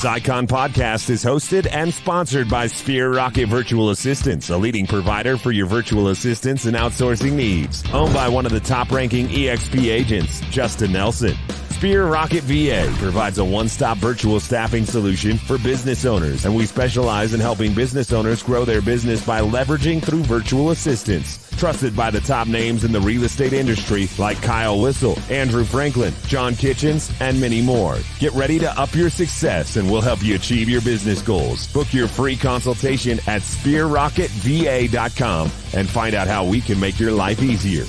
This Icon podcast is hosted and sponsored by Sphere Rocket Virtual Assistants, a leading provider for your virtual assistants and outsourcing needs. Owned by one of the top-ranking EXP agents, Justin Nelson. Sphere Rocket VA provides a one-stop virtual staffing solution for business owners, and we specialize in helping business owners grow their business by leveraging through virtual assistants. Trusted by the top names in the real estate industry like Kyle Whistle, Andrew Franklin, John Kitchens, and many more. Get ready to up your success and we'll help you achieve your business goals. Book your free consultation at sphererocketva.com and find out how we can make your life easier.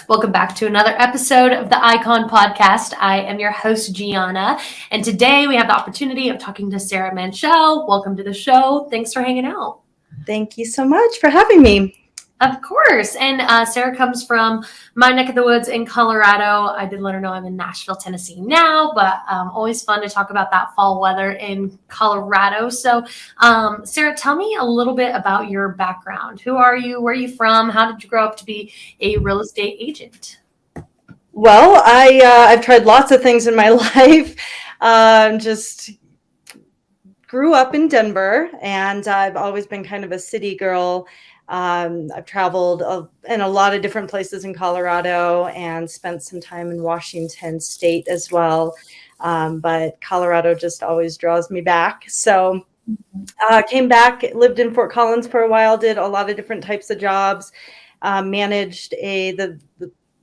Welcome back to another episode of the Icon Podcast. I am your host, Gianna, and today we have the opportunity of talking to Sarah Manshel. Welcome to the show. Thanks for hanging out. Thank you so much for having me. Of course. And Sarah comes from my neck of the woods in Colorado. I did let her know I'm in Nashville, Tennessee now, but always fun to talk about that fall weather in Colorado. So, Sarah, tell me a little bit about your background. Who are you? Where are you from? How did you grow up to be a real estate agent? Well, I've tried lots of things in my life. Just grew up in Denver, and I've always been kind of a city girl. I've traveled in a lot of different places in Colorado and spent some time in Washington State as well. But Colorado just always draws me back. So came back, lived in Fort Collins for a while, did a lot of different types of jobs, managed the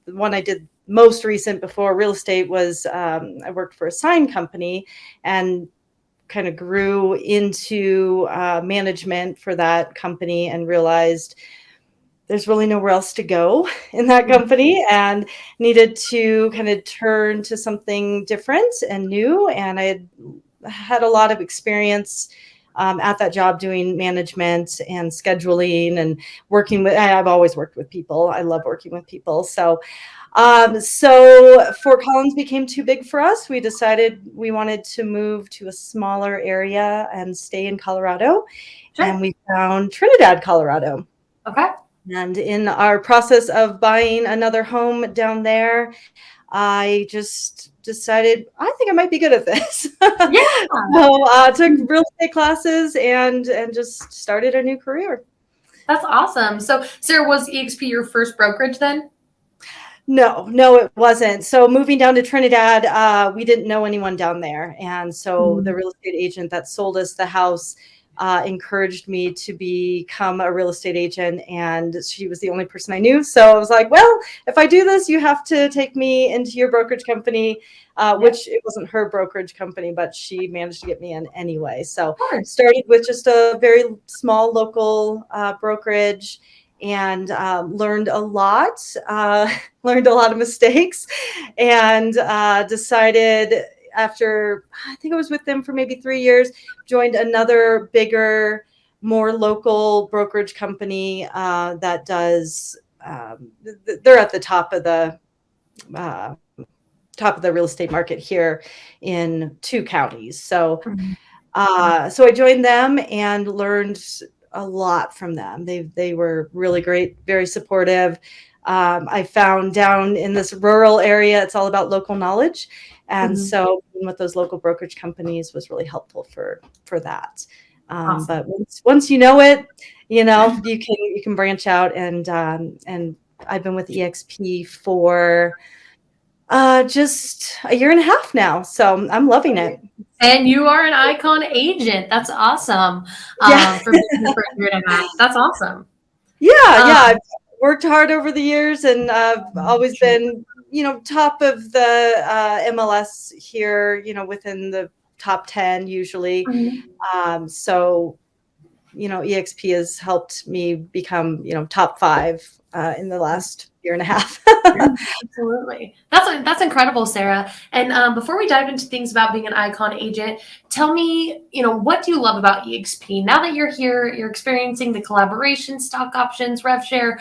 one I did most recent before real estate was I worked for a sign company and kind of grew into management for that company and realized there's really nowhere else to go in that company and needed to kind of turn to something different and new. And I had a lot of experience at that job doing management and scheduling and working with, I've always worked with people. I love working with people. So Fort Collins became too big for us. We decided we wanted to move to a smaller area and stay in Colorado. Sure. And we found Trinidad, Colorado. Okay. And in our process of buying another home down there, I just decided I think I might be good at this. Yeah. So took real estate classes and just started a new career. That's awesome. So Sarah, was EXP your first brokerage then? No, it wasn't. So moving down to Trinidad, we didn't know anyone down there. And so the real estate agent that sold us the house encouraged me to become a real estate agent. And she was the only person I knew. So I was like, well, if I do this, you have to take me into your brokerage company, which it wasn't her brokerage company, but she managed to get me in anyway. So started with just a very small local brokerage. And learned a lot of mistakes, and decided after, I think I was with them for maybe 3 years, joined another bigger, more local brokerage company that does, they're at the top of the real estate market here in 2 counties. So, so I joined them and learned a lot from them. They were really great, very supportive. I found down in this rural area, it's all about local knowledge. And so being with those local brokerage companies was really helpful for that. Awesome. But once you know it, you can branch out and I've been with EXP for just a year and a half now. So I'm loving it. And you are an Icon agent. That's awesome. For a year and a half. That's awesome. Yeah. I've worked hard over the years and I've always been, top of the MLS here, within the top 10 usually. So, EXP has helped me become, top 5 in the last year and a half. Absolutely. That's incredible, Sarah. And before we dive into things about being an Icon agent, tell me, what do you love about EXP? Now that you're here, you're experiencing the collaboration, stock options, rev share,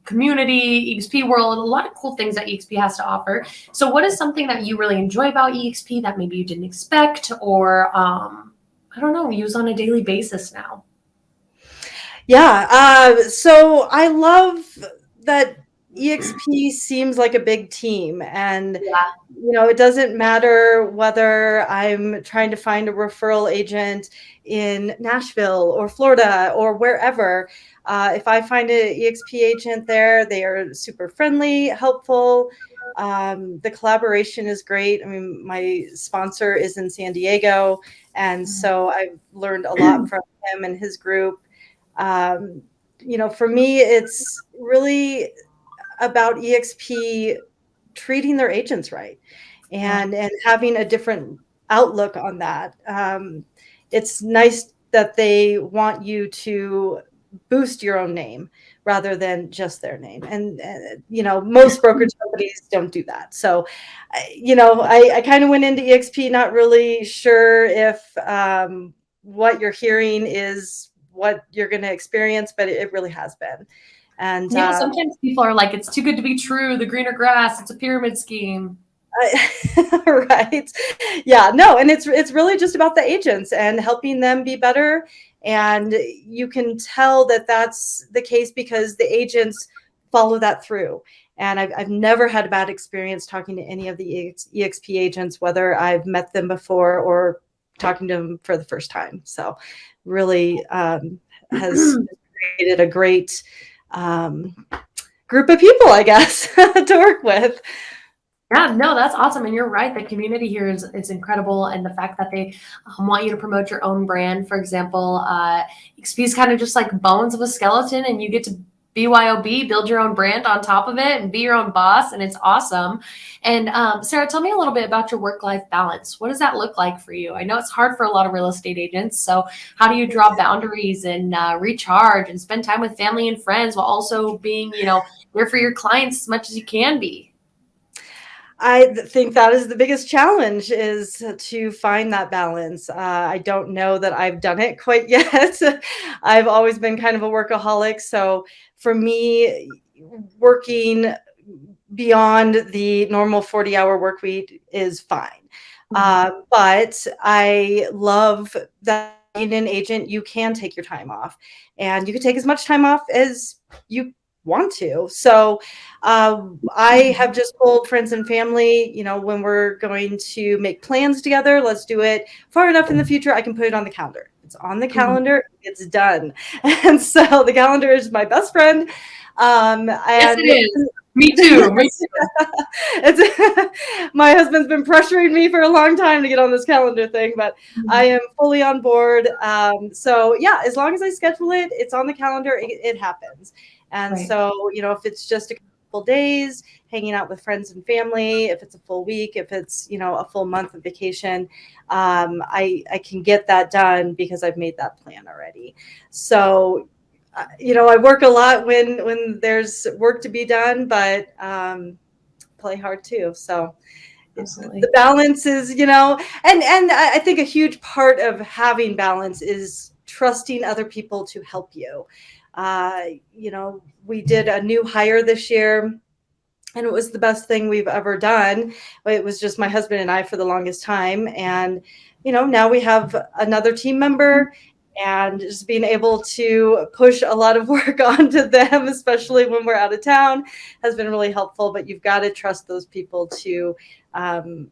community, EXP world, a lot of cool things that EXP has to offer. So what is something that you really enjoy about EXP that maybe you didn't expect or, use on a daily basis now? Yeah. So I love that EXP seems like a big team, and Yeah. it doesn't matter whether I'm trying to find a referral agent in Nashville or Florida or wherever. If I find an EXP agent there, they are super friendly, helpful. The collaboration is great. I mean, my sponsor is in San Diego, and so I've learned a lot from him and his group. For me, it's really about EXP treating their agents right and having a different outlook on that. It's nice that they want you to boost your own name rather than just their name. And most brokerage companies don't do that. So, I kind of went into EXP not really sure if what you're hearing is what you're going to experience, but it really has been. And yeah, sometimes people are like, it's too good to be true. The greener grass, it's a pyramid scheme. Right. Yeah, no. And it's really just about the agents and helping them be better. And you can tell that that's the case because the agents follow that through. And I've never had a bad experience talking to any of the EXP agents, whether I've met them before or talking to them for the first time. So really has created a great group of people, I guess, to work with. Yeah, no, that's awesome. And you're right. The community here is incredible. And the fact that they want you to promote your own brand, for example, XP is kind of just like bones of a skeleton, and you get to BYOB, build your own brand on top of it and be your own boss. And it's awesome. And Sarah, tell me a little bit about your work-life balance. What does that look like for you? I know it's hard for a lot of real estate agents. So how do you draw boundaries and recharge and spend time with family and friends while also being, there for your clients as much as you can be? I think that is the biggest challenge, is to find that balance. I don't know that I've done it quite yet. I've always been kind of a workaholic. So for me, working beyond the normal 40-hour work week is fine. But I love that being an agent, you can take your time off, and you can take as much time off as you want to. So I have just told friends and family, when we're going to make plans together, let's do it far enough in the future I can put it on the calendar. It's on the calendar, it's done. And so the calendar is my best friend. Yes, it is. Me too. Me too. My husband's been pressuring me for a long time to get on this calendar thing, but I am fully on board. So yeah, as long as I schedule it, it's on the calendar, it happens. And so, if it's just a couple days hanging out with friends and family, if it's a full week, if it's, a full month of vacation, I can get that done because I've made that plan already. So, I work a lot when there's work to be done, but play hard too. So the balance is, and I think a huge part of having balance is trusting other people to help you. We did a new hire this year, and it was the best thing we've ever done. It was just my husband and I for the longest time. And, now we have another team member, and just being able to push a lot of work onto them, especially when we're out of town, has been really helpful. But you've got to trust those people to, do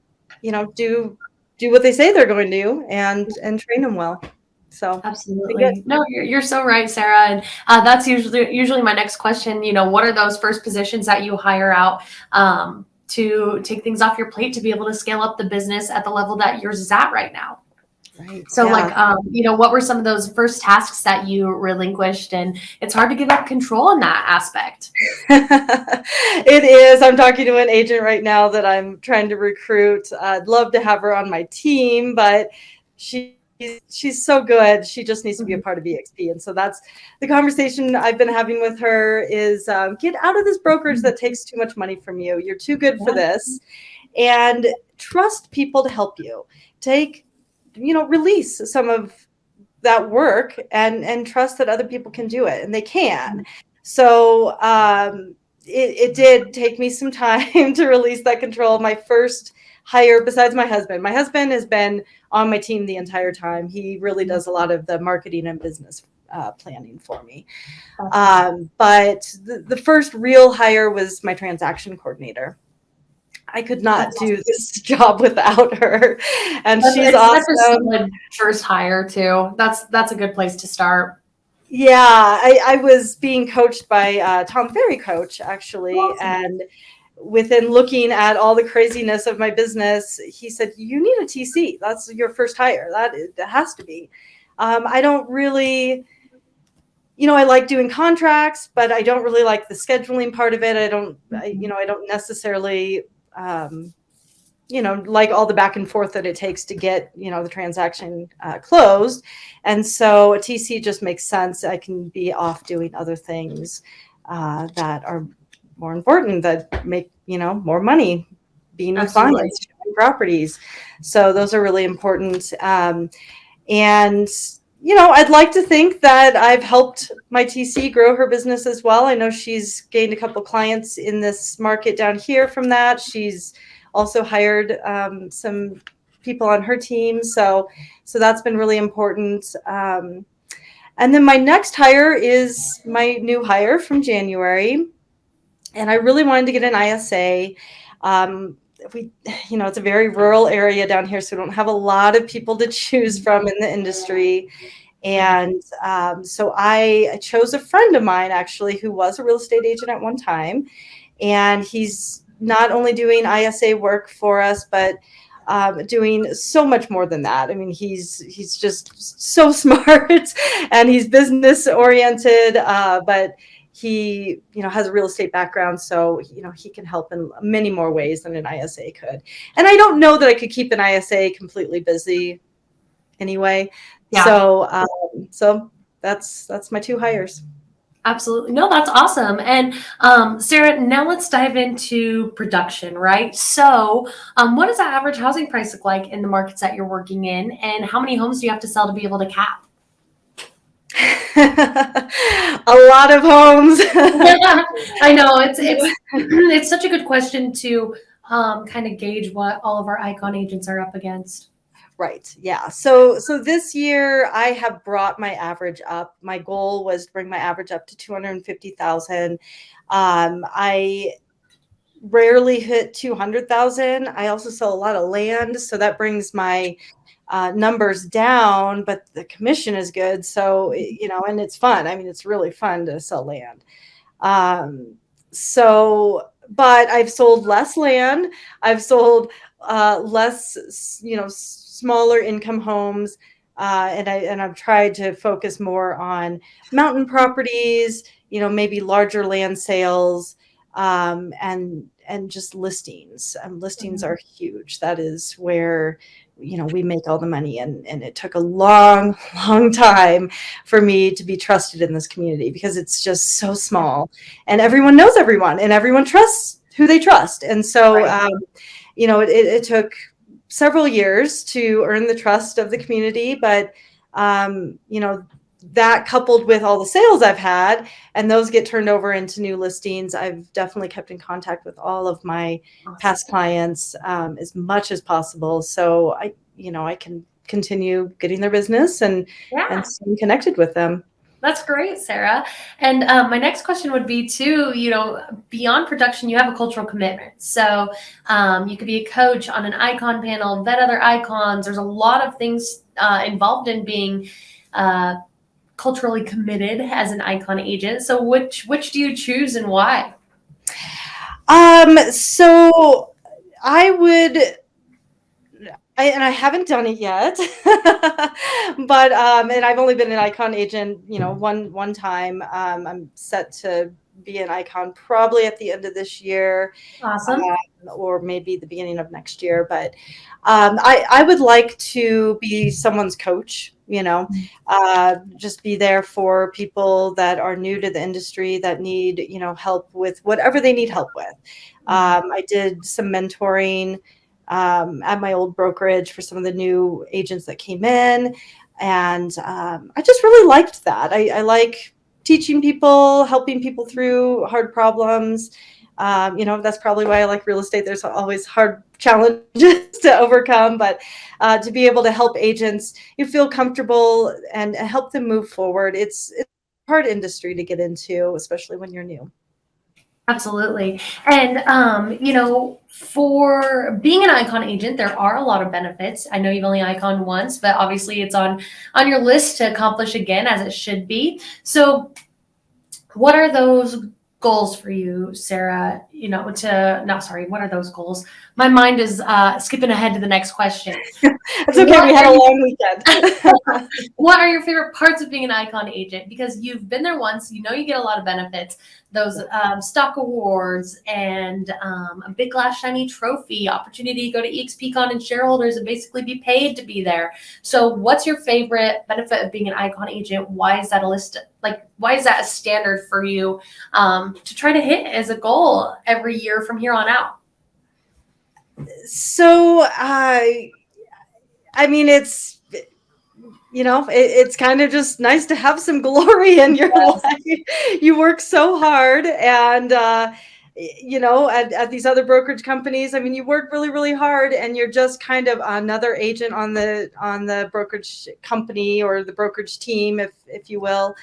what they say they're going to do and train them well. So absolutely. No, you're so right, Sarah. And that's usually my next question. What are those first positions that you hire out to take things off your plate to be able to scale up the business at the level that yours is at right now? Right. So what were some of those first tasks that you relinquished? And it's hard to give up control in that aspect. It is. I'm talking to an agent right now that I'm trying to recruit. I'd love to have her on my team, but she's so good. She just needs to be a part of EXP. And so that's the conversation I've been having with her is get out of this brokerage that takes too much money from you. You're too good for this. And trust people to help you. Release some of that work and trust that other people can do it, and they can. So it did take me some time to release that control. My first hire, besides my husband has been on my team the entire time. He really does a lot of the marketing and business planning for me. Awesome. But the first real hire was my transaction coordinator. I could not That's do this job without her, and she's It's such a awesome. solid first hire too. That's a good place to start. Yeah, I was being coached by Tom Ferry coach actually, Awesome. and within looking at all the craziness of my business, he said, "You need a TC. That's your first hire. That has to be." I don't really, I like doing contracts, but I don't really like the scheduling part of it. I don't necessarily, like all the back and forth that it takes to get, the transaction closed. And so a TC just makes sense. I can be off doing other things that are more important, that make, more money, being with Absolutely. clients, showing properties. So those are really important. And I'd like to think that I've helped my TC grow her business as well. I know she's gained a couple clients in this market down here from that. She's also hired some people on her team, so that's been really important. And then my next hire is my new hire from January, and I really wanted to get an ISA. It's a very rural area down here, so we don't have a lot of people to choose from in the industry. And so I chose a friend of mine, actually, who was a real estate agent at one time. And he's not only doing ISA work for us, but doing so much more than that. I mean, he's just so smart, and he's business oriented, but he has a real estate background, so he can help in many more ways than an ISA could. And I don't know that I could keep an ISA completely busy anyway. Yeah. So that's my two hires. Absolutely. No, that's awesome. And Sarah, now let's dive into production, right? So what does the average housing price look like in the markets that you're working in? And how many homes do you have to sell to be able to cap? A lot of homes. I know it's such a good question to kind of gauge what all of our icon agents are up against. Right. Yeah. So this year I have brought my average up. My goal was to bring my average up to 250,000. I rarely hit 200,000. I also sell a lot of land, so that brings my numbers down, but the commission is good. So, and it's fun. I mean, it's really fun to sell land. But I've sold less land. I've sold less, smaller income homes. And I've tried to focus more on mountain properties, maybe larger land sales, and just listings. Listings are huge. That is where we make all the money, and it took a long time for me to be trusted in this community, because it's just so small, and everyone knows everyone, and everyone trusts who they trust. And so Right. it took several years to earn the trust of the community, but that coupled with all the sales I've had, and those get turned over into new listings, I've definitely kept in contact with all of my past clients as much as possible. So I can continue getting their business and staying connected with them. That's great, Sarah. And my next question would be too, beyond production, you have a cultural commitment. So you could be a coach on an icon panel, vet other icons. There's a lot of things involved in being culturally committed as an icon agent. So which do you choose, and why? So I haven't done it yet, but and I've only been an icon agent, one time. I'm set to be an icon probably at the end of this year, Awesome. or maybe the beginning of next year. But I would like to be someone's coach. Just be there for people that are new to the industry, that need help with whatever they need help with. I did some mentoring at my old brokerage for some of the new agents that came in. And I just really liked that. I like teaching people, helping people through hard problems. That's probably why I like real estate. There's always hard challenges to overcome, but to be able to help agents, you feel comfortable and help them move forward. It's a hard industry to get into, especially when you're new. Absolutely. And, for being an icon agent, there are a lot of benefits. I know you've only icon once, but obviously it's on your list to accomplish again, as it should be. So what are those goals for you, Sarah? What are those goals? My mind is skipping ahead to the next question. It's okay. We had a long weekend. What are your favorite parts of being an icon agent? Because you've been there once, you get a lot of benefits, those stock awards and a big glass shiny trophy, opportunity to go to EXPCon and shareholders and basically be paid to be there. So what's your favorite benefit of being an icon agent? Why is that why is that a standard for you to try to hit as a goal every year from here on out? So, it's kind of just nice to have some glory in your life. You work so hard, and at these other brokerage companies, you work really, really hard, and you're just kind of another agent on the brokerage company or the brokerage team, if you will.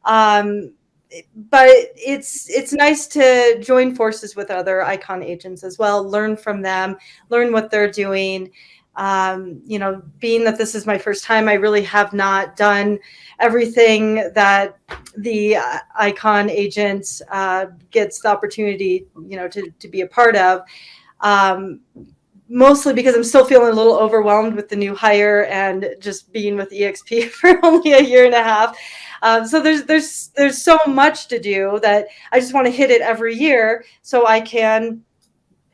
But it's nice to join forces with other icon agents as well, learn from them, learn what they're doing. Being that this is my first time, I really have not done everything that the icon agent gets the opportunity, to be a part of. Mostly because I'm still feeling a little overwhelmed with the new hire and just being with EXP for only a year and a half. So there's so much to do that I just want to hit it every year so I can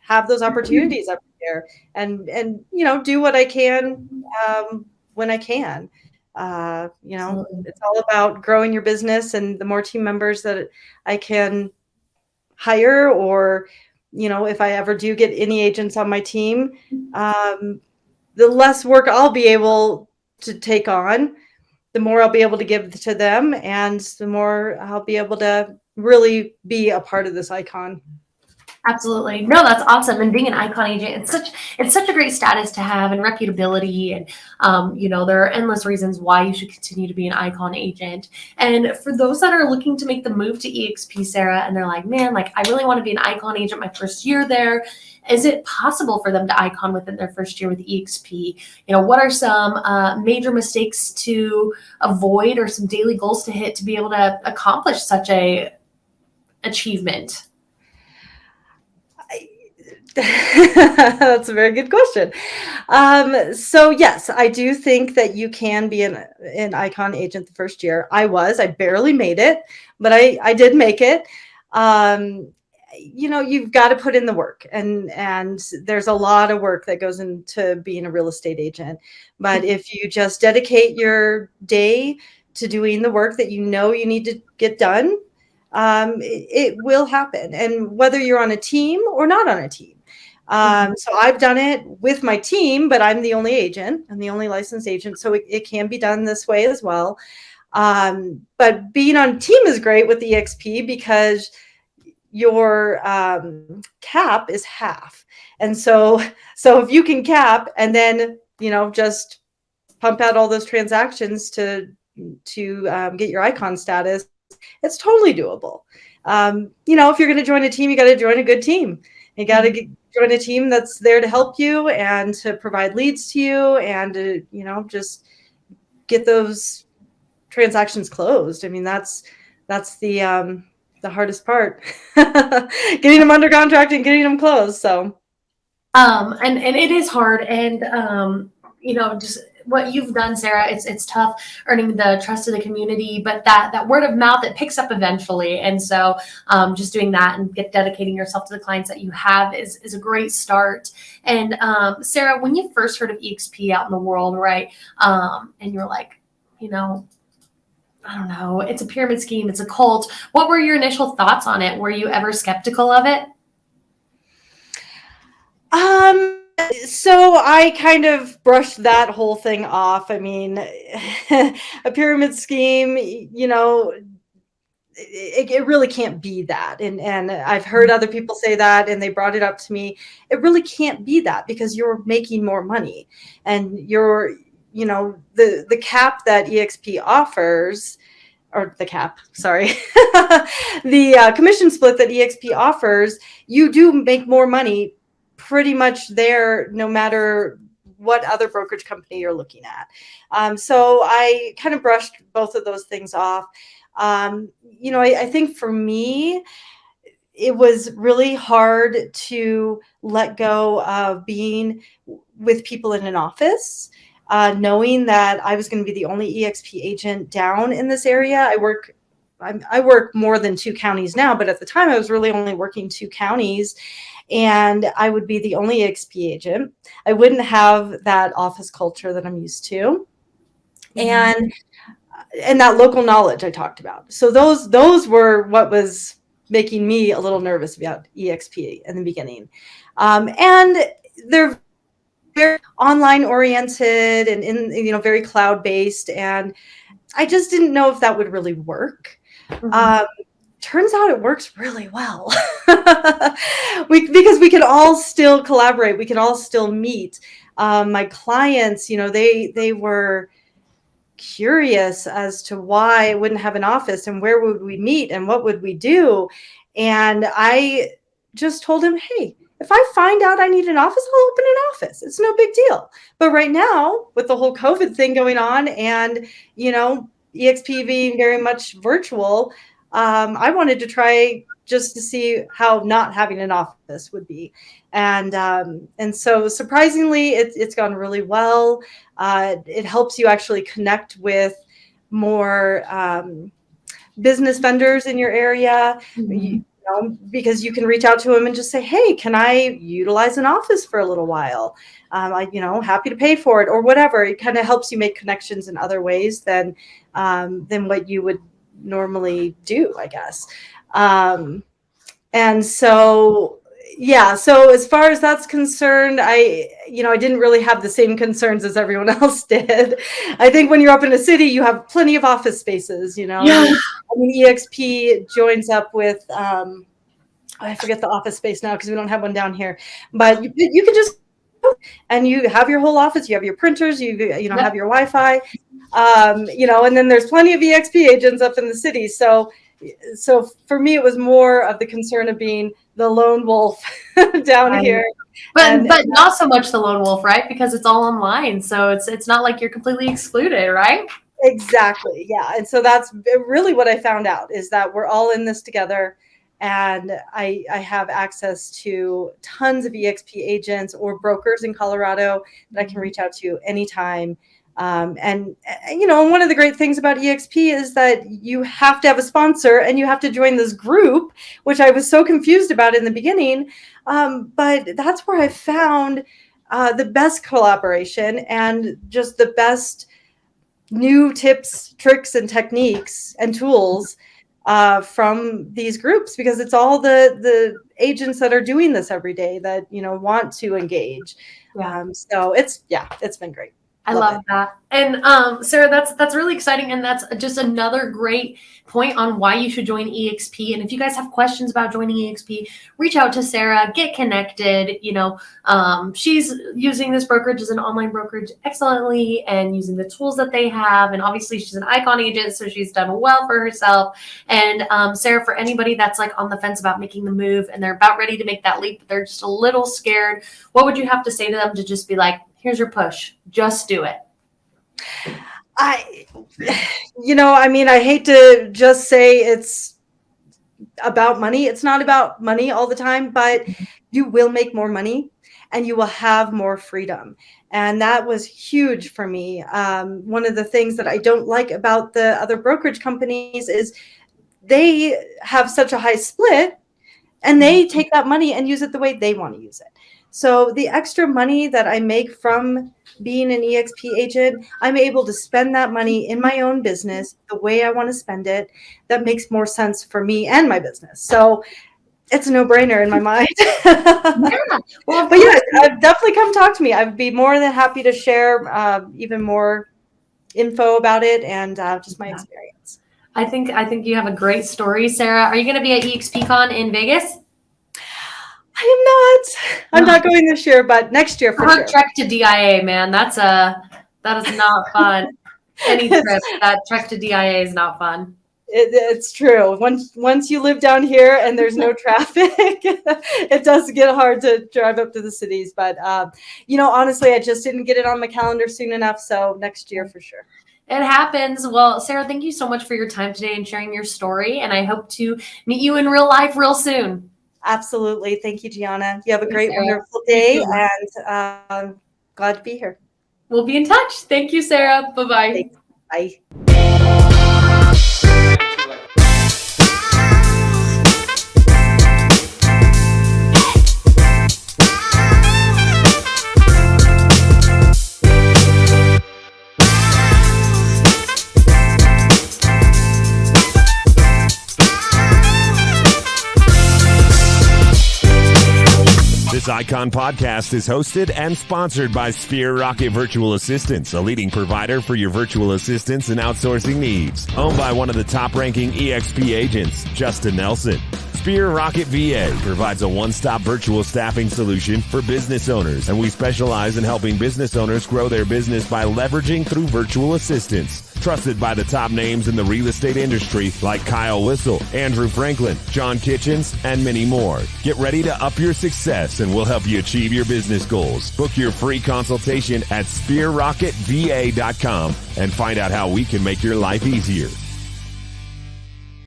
have those opportunities every year and do what I can when I can. It's all about growing your business, and the more team members that I can hire, or if I ever do get any agents on my team, the less work I'll be able to take on, the more I'll be able to give to them, and the more I'll be able to really be a part of this icon. Absolutely. No, that's awesome. And being an icon agent, it's such a great status to have, and reputability. And, there are endless reasons why you should continue to be an icon agent. And for those that are looking to make the move to EXP, Sarah, and they're like, man, I really want to be an icon agent my first year there. Is it possible for them to icon within their first year with EXP? What are some major mistakes to avoid, or some daily goals to hit to be able to accomplish such a achievement? That's a very good question. So yes, I do think that you can be an icon agent the first year. I barely made it, but I did make it. You've got to put in the work, and there's a lot of work that goes into being a real estate agent. But if you just dedicate your day to doing the work that you need to get done, it will happen. And whether you're on a team or not on a team. So I've done it with my team, but I'm the only agent. I'm the only licensed agent. So it can be done this way as well. But being on team is great with EXP because your cap is half. And so if you can cap and then, just pump out all those transactions to get your icon status, it's totally doable. If you're going to join a team, you got to join a good team. You got to join a team that's there to help you and to provide leads to you, and to, just get those transactions closed. That's the hardest part, getting them under contract and getting them closed. So, and it is hard, and just what you've done, Sarah, it's tough earning the trust of the community, but that word of mouth, it picks up eventually. And so just doing that and dedicating yourself to the clients that you have is a great start. And Sarah, when you first heard of EXP out in the world, right, and you're like, I don't know, it's a pyramid scheme, it's a cult. What were your initial thoughts on it? Were you ever skeptical of it? So I kind of brushed that whole thing off. A pyramid scheme, it really can't be that. And I've heard other people say that, and they brought it up to me. It really can't be that, because you're making more money, and the cap that EXP offers, or the cap, sorry, the commission split that EXP offers, you do make more money pretty much there, no matter what other brokerage company you're looking at. So I kind of brushed both of those things off. I think for me, it was really hard to let go of being with people in an office, knowing that I was going to be the only EXP agent down in this area. I work more than 2 counties now, but at the time I was really only working 2 counties, and I would be the only EXP agent. I wouldn't have that office culture that I'm used to. And that local knowledge I talked about. So those were what was making me a little nervous about EXP in the beginning. And they're very online oriented and very cloud based, and I just didn't know if that would really work. Turns out it works really well. Because we can all still collaborate, we can all still meet. My clients, they were curious as to why I wouldn't have an office, and where would we meet, and what would we do. And I just told him, hey, if I find out I need an office, I'll open an office. It's no big deal. But right now, with the whole COVID thing going on, and EXP being very much virtual, I wanted to try just to see how not having an office would be. And so surprisingly, it's gone really well. It helps you actually connect with more business vendors in your area, because you can reach out to them and just say, hey, can I utilize an office for a little while? Happy to pay for it, or whatever. It kind of helps you make connections in other ways than what you would normally do, I guess. And so, yeah, so as far as that's concerned, I didn't really have the same concerns as everyone else did. I think when you're up in a city, you have plenty of office spaces, Yeah. I mean, EXP joins up with, I forget the office space now because we don't have one down here, but you can just, and you have your whole office, you have your printers, you have your Wi-Fi, and then there's plenty of EXP agents up in the city. So for me, it was more of the concern of being the lone wolf down here. But not so much the lone wolf, right? Because it's all online. So it's not like you're completely excluded, right? Exactly. Yeah. And so that's really what I found out, is that we're all in this together. And I have access to tons of EXP agents or brokers in Colorado that I can reach out to anytime. And one of the great things about EXP is that you have to have a sponsor and you have to join this group, which I was so confused about in the beginning. But that's where I found the best collaboration and just the best new tips, tricks, and techniques and tools from these groups, because it's all the agents that are doing this every day that want to engage. So it's been great. I love that. And Sarah, that's really exciting, and that's just another great point on why you should join EXP. And if you guys have questions about joining EXP, reach out to Sarah, get connected. She's using this brokerage as an online brokerage excellently and using the tools that they have. And obviously she's an icon agent, so she's done well for herself. And Sarah, for anybody that's like on the fence about making the move and they're about ready to make that leap, but they're just a little scared, what would you have to say to them to just be like, here's your push, just do it? I hate to just say it's about money. It's not about money all the time, but you will make more money and you will have more freedom. And that was huge for me. One of the things that I don't like about the other brokerage companies is they have such a high split and they take that money and use it the way they want to use it. So the extra money that I make from being an EXP agent, I'm able to spend that money in my own business the way I want to spend it. That makes more sense for me and my business. So it's a no-brainer in my mind. Well, but yeah, definitely come talk to me. I'd be more than happy to share even more info about it and just my experience. I think you have a great story, Sarah. Are you going to be at EXPCon in Vegas? I am not. I'm not going this year, but next year for sure. Trek to DIA, man. That is not fun. Any trip, that trek to DIA is not fun. It's true. Once you live down here and there's no traffic, it does get hard to drive up to the cities. But honestly, I just didn't get it on my calendar soon enough. So next year for sure. It happens. Well, Sarah, thank you so much for your time today and sharing your story. And I hope to meet you in real life real soon. Absolutely. Thank you, Gianna. You have a great, wonderful day, and glad to be here. We'll be in touch. Thank you, Sarah. Bye-bye. Bye. This Icon podcast is hosted and sponsored by Sphere Rocket Virtual Assistants, a leading provider for your virtual assistants and outsourcing needs. Owned by one of the top-ranking EXP agents, Justin Nelson. Sphere Rocket VA provides a one-stop virtual staffing solution for business owners, and we specialize in helping business owners grow their business by leveraging through virtual assistants. Trusted by the top names in the real estate industry like Kyle Whistle, Andrew Franklin, John Kitchens, and many more. Get ready to up your success and we'll help you achieve your business goals. Book your free consultation at sphererocketva.com and find out how we can make your life easier.